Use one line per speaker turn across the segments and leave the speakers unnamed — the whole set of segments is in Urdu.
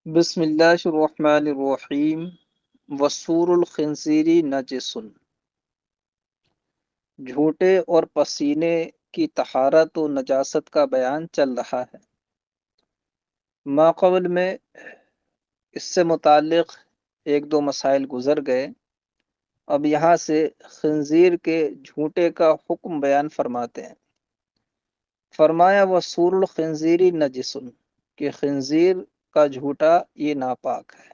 بسم اللہ الرحمن الرحیم وسور الخنزیری نجس، جھوٹے اور پسینے کی طہارت و نجاست کا بیان چل رہا ہے۔ ماقبل میں اس سے متعلق ایک دو مسائل گزر گئے، اب یہاں سے خنزیر کے جھوٹے کا حکم بیان فرماتے ہیں۔ فرمایا وسور الخنزیری نجس، کہ خنزیر کا جھوٹا یہ ناپاک ہے۔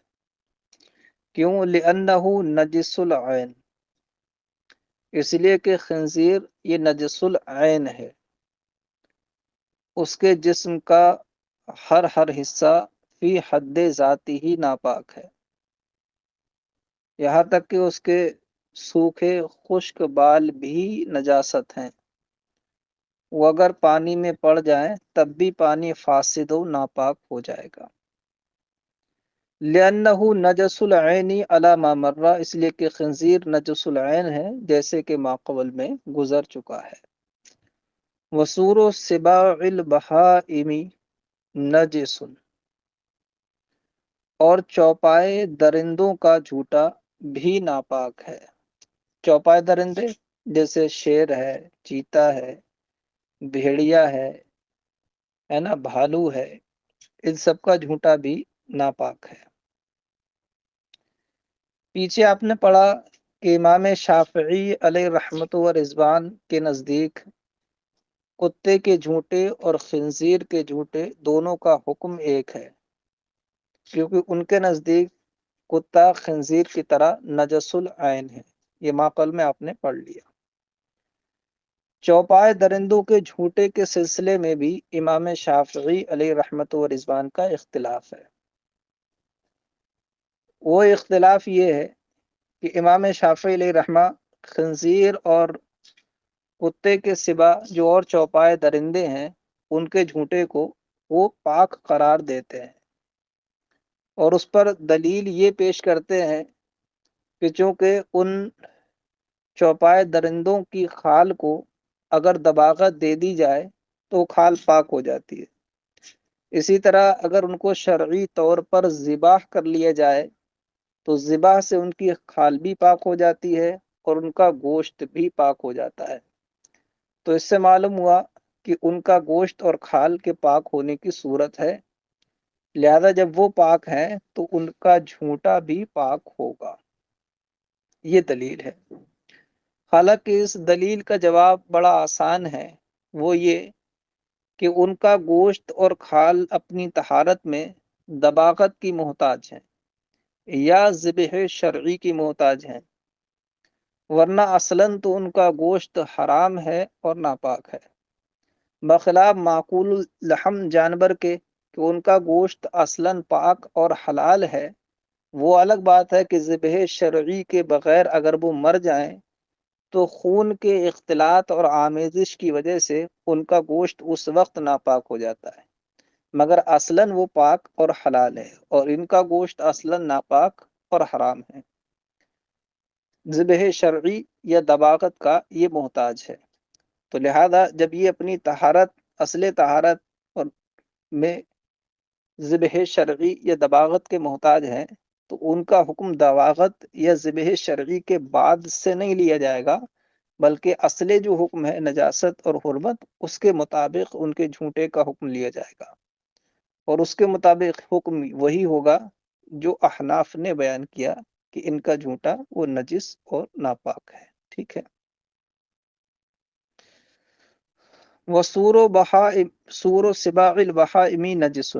کیوں؟ لأنہ نجس العین، اس لیے کہ خنزیر یہ نجس العین ہے، اس کے جسم کا ہر حصہ فی حد ذاتی ہی ناپاک ہے، یہاں تک کہ اس کے سوکھے خشک بال بھی نجاست ہیں، وہ اگر پانی میں پڑ جائیں تب بھی پانی فاسد و ناپاک ہو جائے گا۔ لأنہ نجس العین علی ما مر، اس لیے کہ خنزیر نجس العین ہے جیسے کہ ماقبل میں گزر چکا ہے۔ وسور سباع البہائم نجس، اور چوپائے درندوں کا جھوٹا بھی ناپاک ہے۔ چوپائے درندے جیسے شیر ہے، چیتا ہے، بھیڑیا ہے نا، بھالو ہے، ان سب کا جھوٹا بھی ناپاک ہے۔ پیچھے آپ نے پڑھا کہ امام شافعی علیہ رحمت و رضوان کے نزدیک کتے کے جھوٹے اور خنزیر کے جھوٹے دونوں کا حکم ایک ہے، کیونکہ ان کے نزدیک کتا خنزیر کی طرح نجس العین ہے۔ یہ ماقبل میں آپ نے پڑھ لیا۔ چوپائے درندوں کے جھوٹے کے سلسلے میں بھی امام شافعی علیہ رحمت و رضوان کا اختلاف ہے۔ وہ اختلاف یہ ہے کہ امام شافعی علیہ رحمہ خنزیر اور کتے کے سوا جو اور چوپائے درندے ہیں ان کے جھوٹے کو وہ پاک قرار دیتے ہیں، اور اس پر دلیل یہ پیش کرتے ہیں کہ چونکہ ان چوپائے درندوں کی کھال کو اگر دباغت دے دی جائے تو کھال پاک ہو جاتی ہے، اسی طرح اگر ان کو شرعی طور پر ذبح کر لیا جائے تو ذبح سے ان کی کھال بھی پاک ہو جاتی ہے اور ان کا گوشت بھی پاک ہو جاتا ہے۔ تو اس سے معلوم ہوا کہ ان کا گوشت اور کھال کے پاک ہونے کی صورت ہے، لہذا جب وہ پاک ہیں تو ان کا جھوٹا بھی پاک ہوگا۔ یہ دلیل ہے۔ حالانکہ اس دلیل کا جواب بڑا آسان ہے، وہ یہ کہ ان کا گوشت اور کھال اپنی طہارت میں دباغت کی محتاج ہیں یا ذبح شرعی کی محتاج ہیں، ورنہ اصلاً تو ان کا گوشت حرام ہے اور ناپاک ہے، بخلاف معقول لحم جانور کے کہ ان کا گوشت اصلاً پاک اور حلال ہے۔ وہ الگ بات ہے کہ ذبح شرعی کے بغیر اگر وہ مر جائیں تو خون کے اختلاط اور آمیزش کی وجہ سے ان کا گوشت اس وقت ناپاک ہو جاتا ہے، مگر اصلاً وہ پاک اور حلال ہے، اور ان کا گوشت اصلاً ناپاک اور حرام ہے، ذبح شرعی یا دباغت کا یہ محتاج ہے۔ تو لہذا جب یہ اپنی طہارت، اصل طہارت اور میں ذبح شرعی یا دباغت کے محتاج ہیں تو ان کا حکم دباغت یا ذبح شرعی کے بعد سے نہیں لیا جائے گا، بلکہ اصل جو حکم ہے نجاست اور حرمت اس کے مطابق ان کے جھوٹے کا حکم لیا جائے گا، اور اس کے مطابق حکم وہی ہوگا جو احناف نے بیان کیا کہ ان کا جھوٹا وہ نجس اور ناپاک ہے۔ ٹھیک ہے۔ سور و سباع البہائم نجس،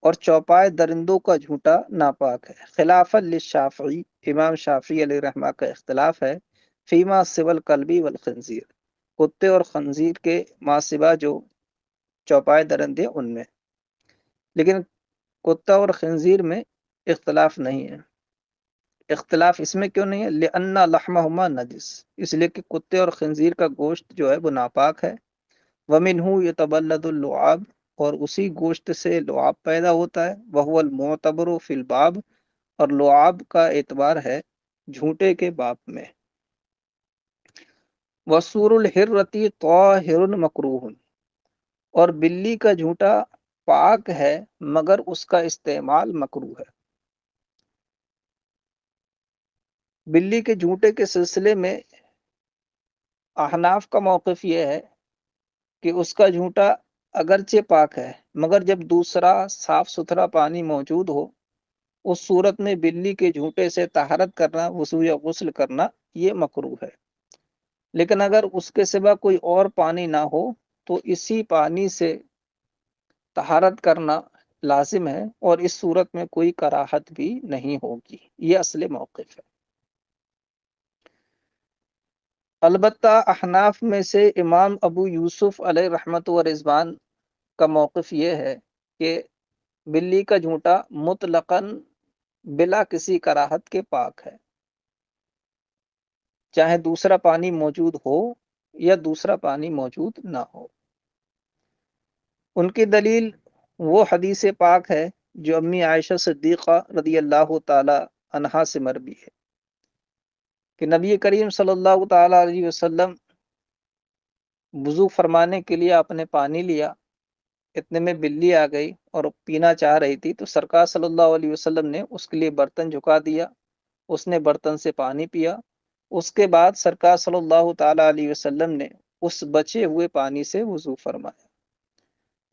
اور چوپائے درندوں کا جھوٹا ناپاک ہے۔ خلاف للشافعی، امام شافعی علیہ رحمہ کا اختلاف ہے، فیما سوى الکلب والخنزیر، کتے اور خنزیر کے ما سوا جو چوپائے درندے ان میں، لیکن کتا اور خنزیر میں اختلاف نہیں ہے۔ اختلاف اس میں کیوں نہیں ہے؟ لأن لحمہما نجس، اس لیے کہ کتے اور خنزیر کا گوشت جو ہے وہ ناپاک ہے۔ ومنہ یتبلد اللعاب، اور اسی گوشت سے لعاب پیدا ہوتا ہے، وہو المعتبر فی الباب، اور لعاب کا اعتبار ہے جھوٹے کے باب میں۔ وسور الحرۃ طاہر مکروہ، اور بلی کا جھوٹا پاک ہے مگر اس کا استعمال مکروہ ہے۔ بلی کے جھوٹے کے سلسلے میں احناف کا موقف یہ ہے کہ اس کا جھوٹا اگرچہ پاک ہے مگر جب دوسرا صاف ستھرا پانی موجود ہو، اس صورت میں بلی کے جھوٹے سے طہارت کرنا، وضو یا غسل کرنا یہ مکروہ ہے۔ لیکن اگر اس کے سوا کوئی اور پانی نہ ہو تو اسی پانی سے طہارت کرنا لازم ہے، اور اس صورت میں کوئی کراہت بھی نہیں ہوگی۔ یہ اصل موقف ہے۔ البتہ احناف میں سے امام ابو یوسف علیہ رحمت و رضوان کا موقف یہ ہے کہ بلی کا جھوٹا مطلقاً بلا کسی کراہت کے پاک ہے، چاہے دوسرا پانی موجود ہو یا دوسرا پانی موجود نہ ہو۔ ان کی دلیل وہ حدیث پاک ہے جو امی عائشہ صدیقہ رضی اللہ تعالی عنہا سے مروی ہے کہ نبی کریم صلی اللہ تعالی علیہ وسلم وضو فرمانے کے لیے آپ نے پانی لیا، اتنے میں بلی آ گئی اور پینا چاہ رہی تھی، تو سرکار صلی اللہ علیہ وسلم نے اس کے لیے برتن جھکا دیا، اس نے برتن سے پانی پیا۔ اس کے بعد سرکار صلی اللہ تعالی علیہ وسلم نے اس بچے ہوئے پانی سے وضو فرمایا۔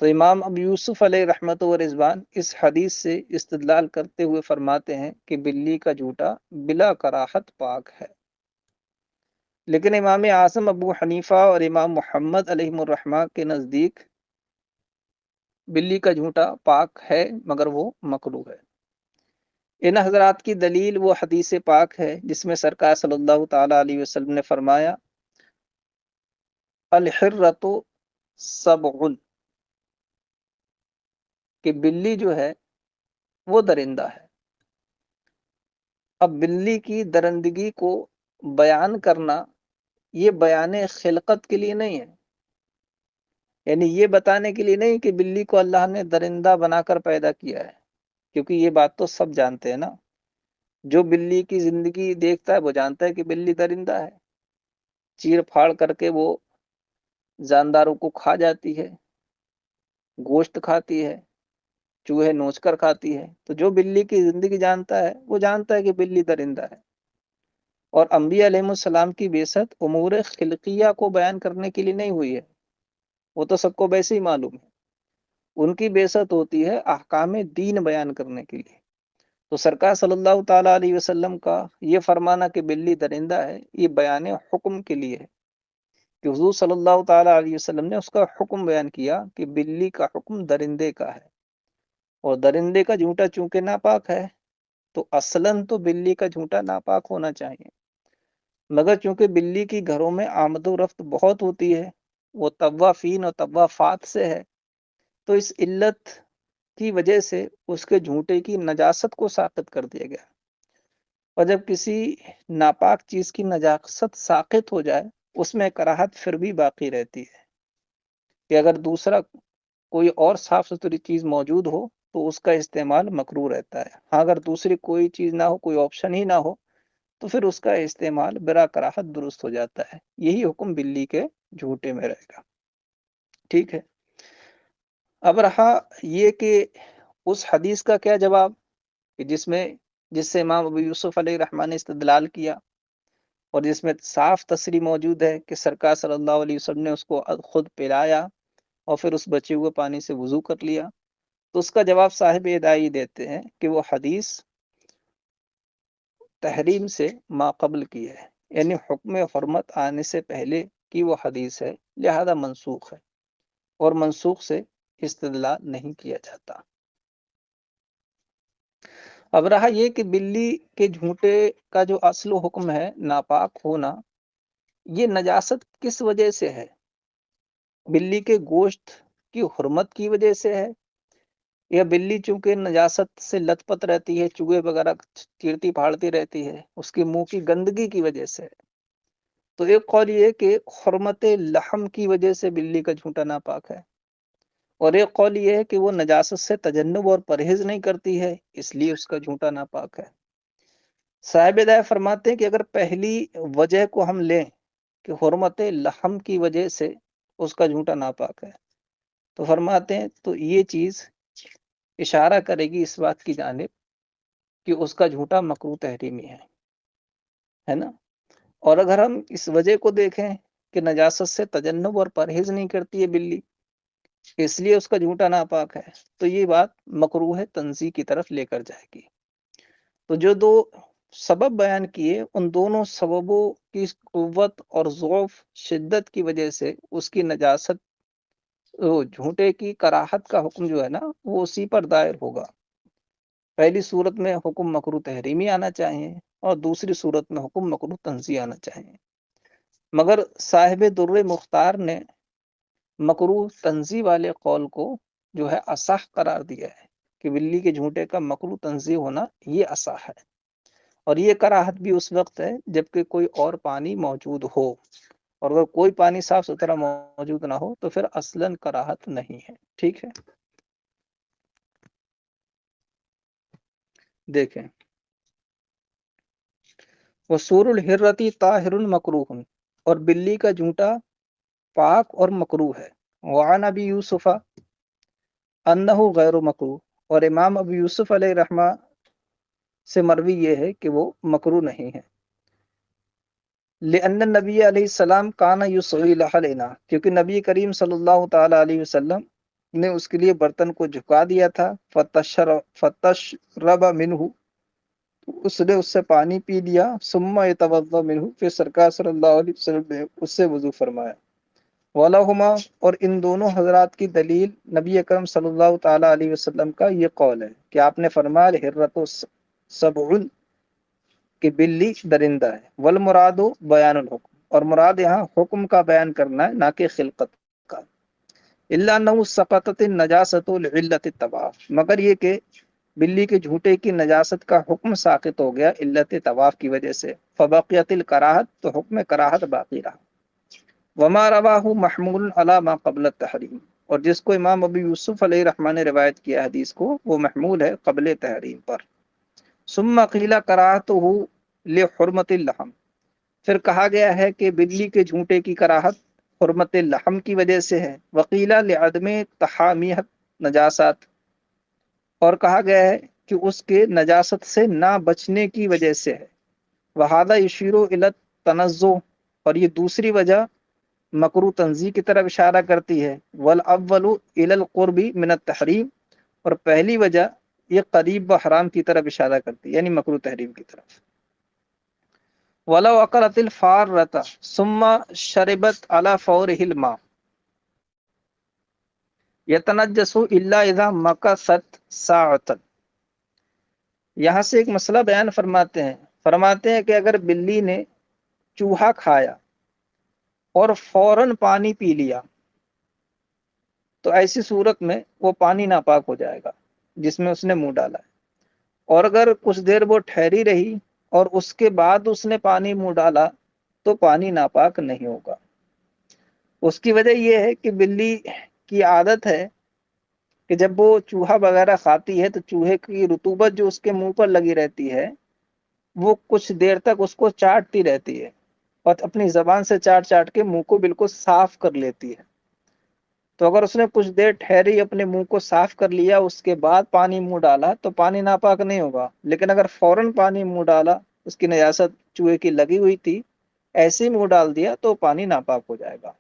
تو امام ابو یوسف علیہ رحمت و رضوان اس حدیث سے استدلال کرتے ہوئے فرماتے ہیں کہ بلی کا جھوٹا بلا کراہت پاک ہے۔ لیکن امام اعظم ابو حنیفہ اور امام محمد علیہ الرحمہ کے نزدیک بلی کا جھوٹا پاک ہے مگر وہ مکروہ ہے۔ ان حضرات کی دلیل وہ حدیث پاک ہے جس میں سرکار صلی اللہ تعالی علیہ وسلم نے فرمایا الحرۃ سبع، کہ بلی جو ہے وہ درندہ ہے۔ اب بلی کی درندگی کو بیان کرنا یہ بیان خلقت کے لیے نہیں ہے، یعنی یہ بتانے کے لیے نہیں کہ بلی کو اللہ نے درندہ بنا کر پیدا کیا ہے، کیونکہ یہ بات تو سب جانتے ہیں نا، جو بلی کی زندگی دیکھتا ہے وہ جانتا ہے کہ بلی درندہ ہے، چیر پھاڑ کر کے وہ جانداروں کو کھا جاتی ہے، گوشت کھاتی ہے، چوہے نوچ کر کھاتی ہے۔ تو جو بلی کی زندگی جانتا ہے وہ جانتا ہے کہ بلی درندہ ہے۔ اور انبیاء علیہ السلام کی بعثت امور خلقیہ کو بیان کرنے کے لیے نہیں ہوئی ہے، وہ تو سب کو ویسے ہی معلوم ہے۔ ان کی بعثت ہوتی ہے احکام دین بیان کرنے کے لیے۔ تو سرکار صلی اللہ تعالی علیہ وسلم کا یہ فرمانا کہ بلی درندہ ہے، یہ بیان حکم کے لیے ہے کہ حضور صلی اللہ تعالی علیہ وسلم نے اس کا حکم بیان کیا کہ بلی کا حکم درندے کا ہے، اور درندے کا جھوٹا چونکہ ناپاک ہے تو اصلاً تو بلی کا جھوٹا ناپاک ہونا چاہیے، مگر چونکہ بلی کی گھروں میں آمد و رفت بہت ہوتی ہے، وہ طوافین اور طوافات سے ہے، تو اس علت کی وجہ سے اس کے جھوٹے کی نجاست کو ساقط کر دیا گیا۔ اور جب کسی ناپاک چیز کی نجاست ساقط ہو جائے اس میں کراہت پھر بھی باقی رہتی ہے کہ اگر دوسرا کوئی اور صاف ستھری چیز موجود ہو تو اس کا استعمال مکروہ رہتا ہے۔ ہاں اگر دوسری کوئی چیز نہ ہو، کوئی آپشن ہی نہ ہو، تو پھر اس کا استعمال برا کراہت درست ہو جاتا ہے۔ یہی حکم بلی کے جھوٹے میں رہے گا۔ ٹھیک ہے، اب رہا یہ کہ اس حدیث کا کیا جواب کہ جس سے امام ابو یوسف علیہ الرحمٰن نے استدلال کیا، اور جس میں صاف تصریح موجود ہے کہ سرکار صلی اللہ علیہ وسلم نے اس کو خود پلایا اور پھر اس بچے ہوئے پانی سے وضو کر لیا، تو اس کا جواب صاحب ہدایہ دیتے ہیں کہ وہ حدیث تحریم سے ما قبل کی ہے، یعنی حکم حرمت آنے سے پہلے کی وہ حدیث ہے، لہذا منسوخ ہے، اور منسوخ سے استدلال نہیں کیا جاتا۔ اب رہا یہ کہ بلی کے جھوٹے کا جو اصل حکم ہے ناپاک ہونا، یہ نجاست کس وجہ سے ہے؟ بلی کے گوشت کی حرمت کی وجہ سے ہے، یا بلی چونکہ نجاست سے لت پت رہتی ہے، چوہے وغیرہ چیرتی پھاڑتی رہتی ہے، اس کے منہ کی گندگی کی وجہ سے ہے؟ تو ایک قول یہ کہ حرمت لحم کی وجہ سے بلی کا جھوٹا ناپاک ہے، اور ایک قول یہ ہے کہ وہ نجاست سے تجنب اور پرہیز نہیں کرتی ہے، اس لیے اس کا جھوٹا ناپاک ہے۔ صاحب ہدایت فرماتے ہیں کہ اگر پہلی وجہ کو ہم لیں کہ حرمت لحم کی وجہ سے اس کا جھوٹا ناپاک ہے، تو فرماتے ہیں تو یہ چیز اشارہ کرے گی اس بات کی جانب کہ اس کا جھوٹا مکروہ تحریمی ہے نا. اور اگر ہم اس وجہ کو دیکھیں کہ نجاست سے تجنب اور پرہیز نہیں کرتی ہے بلی، اس لیے اس کا جھوٹا ناپاک ہے، تو یہ بات مکروہ تنزیہ کی طرف لے کر جائے گی. تو جو دو سبب بیان کیے ان دونوں سببوں کی قوت اور ضعف شدت کی وجہ سے اس کی نجاست جھوٹے کی کراہت کا حکم جو ہے نا وہ اسی پر دائر ہوگا. پہلی صورت میں حکم مکروہ تحریمی آنا چاہیے اور دوسری صورت میں حکم مکروہ تنزیہ آنا چاہیے. مگر صاحب در مختار نے مکروہ تنزیہ والے قول کو جو ہے اصح قرار دیا ہے کہ بلی کے جھوٹے کا مکروہ تنزیہ ہونا یہ اصح ہے. اور یہ کراہت بھی اس وقت ہے جبکہ کوئی اور پانی موجود ہو، اور اگر کوئی پانی صاف ستھرا موجود نہ ہو تو پھر اصلاً کراہت نہیں ہے. ٹھیک ہے، دیکھیں وصور الحرتی طاہر مکروہ، اور بلی کا جھوٹا پاک اور مکروہ ہے. وعن ابی یوسف انہ غیر مکروہ، اور امام ابو یوسف علیہ رحمہ سے مروی یہ ہے کہ وہ مکروہ نہیں ہے. لأن النبی علیہ السلام کانا یصغی لنا، کیونکہ نبی کریم صلی اللہ تعالی علیہ وسلم نے اس کے لیے برتن کو جھکا دیا تھا. فتشرب منہ، اس نے اس سے پانی پی لیا. ثم یتوضا منہ، پھر سرکار صلی اللہ علیہ وسلم نے اس سے وضو فرمایا. ولہما، اور ان دونوں حضرات کی دلیل نبی اکرم صلی اللہ تعالی علیہ وسلم کا یہ قول ہے کہ آپ نے فرمایا الحرۃ سبع، کہ بلی درندہ ہے. والمراد بیان الحکم، اور مراد یہاں حکم کا بیان کرنا ہے نہ کہ خلقت کا. الا انه سقطت النجاست لعلت الطواف، مگر یہ کہ بلی کے جھوٹے کی نجاست کا حکم ساقط ہو گیا علت طواف کی وجہ سے. فبقیت الکراہت، تو حکم کراہت باقی رہا. وما رواہ محمول علی ما قبل التحریم، اور جس کو امام ابو یوسف علیہ رحمہ نے روایت کیا حدیث کو وہ محمول ہے قبل تحریم پر. ثم قیل کراہتہ لحرمت اللحم، پھر کہا گیا ہے کہ بلی کے جھوٹے کی کراہت حرمت لحم کی وجہ سے ہے. وقیل لعدم تحامیت نجاسات، اور کہا گیا ہے کہ اس کے نجاست سے نہ بچنے کی وجہ سے ہے. وہذا یشیر الی التنزہ، اور یہ دوسری وجہ مکروہ تنزیہ کی طرف اشارہ کرتی ہے. والاول الی القرب من التحریم، اور پہلی وجہ یہ قریب و حرام کی طرف اشارہ کرتی ہے، یعنی مکروہ تحریم کی طرف. ولو اقلت الفارۃ ثم شربت على فورہ الماء یتنجس الا اذا مکثت ساعۃ، یہاں سے ایک مسئلہ بیان فرماتے ہیں کہ اگر بلی نے چوہا کھایا اور فوراً پانی پی لیا تو ایسی صورت میں وہ پانی ناپاک ہو جائے گا جس میں اس نے منہ ڈالا ہے. اور اگر کچھ دیر وہ ٹھہری رہی اور اس کے بعد اس نے پانی منہ ڈالا تو پانی ناپاک نہیں ہوگا. اس کی وجہ یہ ہے کہ بلی کی عادت ہے کہ جب وہ چوہا وغیرہ کھاتی ہے تو چوہے کی رطوبت جو اس کے منہ پر لگی رہتی ہے وہ کچھ دیر تک اس کو چاٹتی رہتی ہے اور اپنی زبان سے چاٹ چاٹ کے منہ کو بالکل صاف کر لیتی ہے. تو اگر اس نے کچھ دیر ٹھہری اپنے منہ کو صاف کر لیا اس کے بعد پانی منہ ڈالا تو پانی ناپاک نہیں ہوگا. لیکن اگر فوراً پانی منہ ڈالا، اس کی نجاست چوہے کی لگی ہوئی تھی، ایسے ہی منہ ڈال دیا تو پانی ناپاک ہو جائے گا.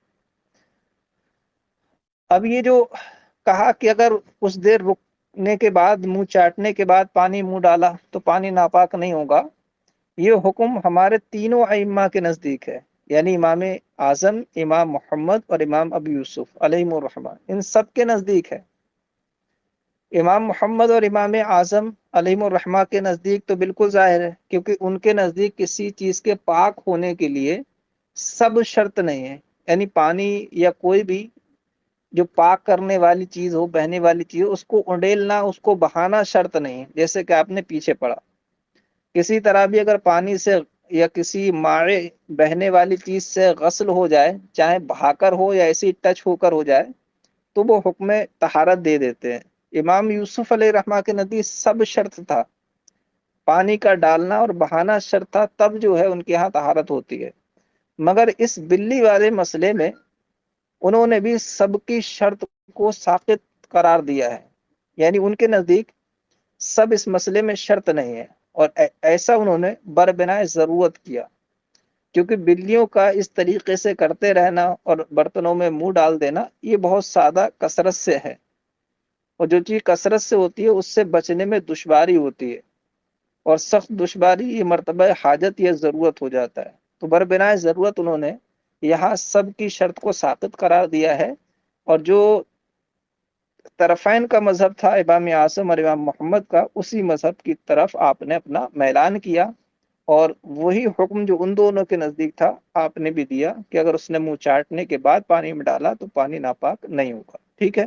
اب یہ جو کہا کہ اگر کچھ دیر رکنے کے بعد منہ چاٹنے کے بعد پانی منہ ڈالا تو پانی ناپاک نہیں ہوگا، یہ حکم ہمارے تینوں ائمہ کے نزدیک ہے، یعنی امام اعظم، امام محمد اور امام ابو یوسف علیہ الرحمہ، ان سب کے نزدیک ہے. امام محمد اور امام اعظم علیہ الرحمہ کے نزدیک تو بالکل ظاہر ہے، کیونکہ ان کے نزدیک کسی چیز کے پاک ہونے کے لیے سب شرط نہیں ہے، یعنی پانی یا کوئی بھی جو پاک کرنے والی چیز ہو، بہنے والی چیز ہو، اس کو اڈیلنا، اس کو بہانا شرط نہیں ہے. جیسے کہ آپ نے پیچھے پڑھا کسی طرح بھی اگر پانی سے یا کسی مائع بہنے والی چیز سے غسل ہو جائے، چاہے بہا کر ہو یا ایسی ٹچ ہو کر ہو جائے، تو وہ حکم طہارت دے دیتے ہیں. امام یوسف علیہ رحمہ کے نزدیک سب شرط تھا، پانی کا ڈالنا اور بہانا شرط تھا، تب جو ہے ان کے ہاں طہارت ہوتی ہے. مگر اس بلی والے مسئلے میں انہوں نے بھی سب کی شرط کو ساقط قرار دیا ہے، یعنی ان کے نزدیک سب اس مسئلے میں شرط نہیں ہے، اور ایسا انہوں نے بربنائے ضرورت کیا، کیونکہ بلیوں کا اس طریقے سے کرتے رہنا اور برتنوں میں منہ ڈال دینا یہ بہت سادہ کثرت سے ہے، اور جو چیز کثرت سے ہوتی ہے اس سے بچنے میں دشواری ہوتی ہے، اور سخت دشواری یہ مرتبہ حاجت یا ضرورت ہو جاتا ہے۔ تو بربنائے ضرورت انہوں نے یہاں سب کی شرط کو ساقط قرار دیا ہے، اور جو طرفین کا مذہب تھا امام اعظم اور امام محمد کا، اسی مذہب کی طرف آپ نے اپنا میلان کیا، اور وہی حکم جو ان دونوں کے نزدیک تھا آپ نے بھی دیا کہ اگر اس نے منہ چاٹنے کے بعد پانی میں ڈالا تو پانی ناپاک نہیں ہوگا۔ ٹھیک ہے،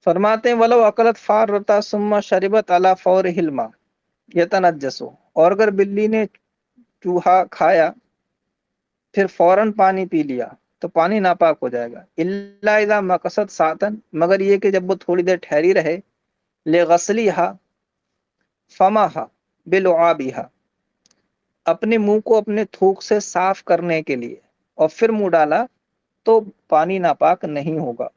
فرماتے ہیں ولو اکلت فارتا ثم شربت علی فور حلما یتنجسو، اور اگر بلی نے چوہا کھایا پھر فوراً پانی پی لیا تو پانی ناپاک ہو جائے گا، الا اذا مقصد ساتن، مگر یہ کہ جب وہ تھوڑی دیر ٹھہری رہے، لغسلیھا فماھا بلعابھا، اپنے منہ کو اپنے تھوک سے صاف کرنے کے لیے، اور پھر منہ ڈالا تو پانی ناپاک نہیں ہوگا۔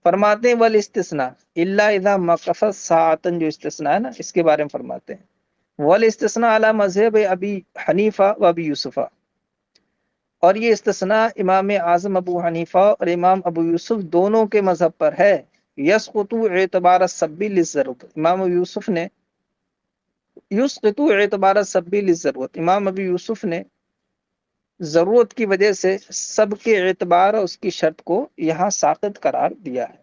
فرماتے ہیں والاستثناء الا اذا مقصد ساعتن، جو استثناء ہے نا اس کے بارے میں فرماتے ہیں والاستثناء علی مذہب ابی حنیفہ و ابی یوسف، اور یہ استثناء امام اعظم ابو حنیفہ اور امام ابو یوسف دونوں کے مذہب پر ہے۔ یسقط اعتبار السبی للضرورت، امام ابو یوسف نے یسقط اعتبار السبی للضرورت، امام ابو یوسف نے ضرورت کی وجہ سے سب کے اعتبار اور اس کی شرط کو یہاں ساقط قرار دیا ہے۔